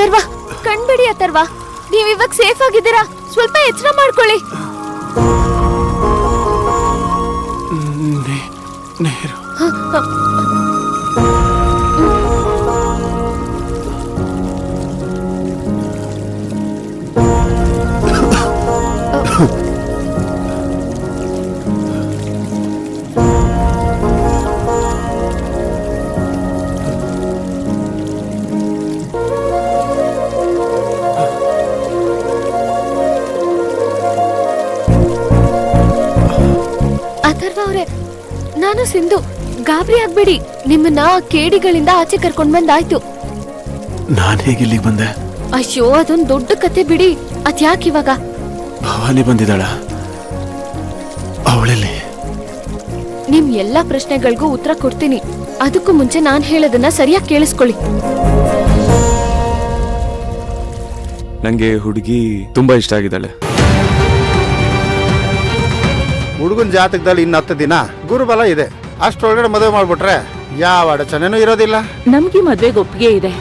ಅಥರ್ವ, ಕಣ್ಬಿಡಿ ಅಥರ್ವ, ನೀವ್ ಇವಾಗ ಸೇಫ್ ಆಗಿದ್ದೀರಾ. ಸ್ವಲ್ಪ ಎಚ್ಚರ ಮಾಡ್ಕೊಳ್ಳಿ. ನೀರು ಅಥರ್ವ ಅವ್ರೆ, ನಾನು ಸಿಂಧು. ಗಾಬರಿ ಆಗ್ಬೇಡಿ, ನಿಮ್ಮನ್ನ ಕೇಡಿಗಳಿಂದ ಆಚೆ ಕರ್ಕೊಂಡ್ ಬಂದಾಯ್ತು. ನಾನ್ ಹೇಗೆ ಇಲ್ಲಿಗೆ ಬಂದೆ? ಅಯ್ಯೋ, ಅದೊಂದ್ ದೊಡ್ಡ ಕತೆ ಬಿಡಿ. ಅದ್ಯಾಕಿವಾಗ? ಭವಾನಿ ಬಂದಿದ್ದಾಳ? ಅವಳಲ್ಲಿ? ನಿಮ್ ಎಲ್ಲಾ ಪ್ರಶ್ನೆಗಳಿಗೂ ಉತ್ತರ ಕೊಡ್ತೀನಿ. ಅದಕ್ಕೂ ಮುಂಚೆ ನಾನ್ ಹೇಳೋದನ್ನ ಸರಿಯಾಗಿ ಕೇಳಿಸ್ಕೊಳ್ಳಿ. ನಂಗೆ ಹುಡುಗಿ ತುಂಬಾ ಇಷ್ಟ ಆಗಿದ್ದಾಳೆ. ಹುಡುಗನ ಜಾತಕದಲ್ಲಿ ಇನ್ನು 10 ದಿನ ಗುರುಬಲ ಇದೆ. ಅಷ್ಟೊಳಗಡೆ ಮದುವೆ ಮಾಡ್ಬಿಟ್ರೆ ಯಾವ ಅಡಚಣೆನೂ ಇರೋದಿಲ್ಲ. ನಮ್ಗೆ ಮದ್ವೆಗೆ ಒಪ್ಪಿಗೆ ಇದೆ.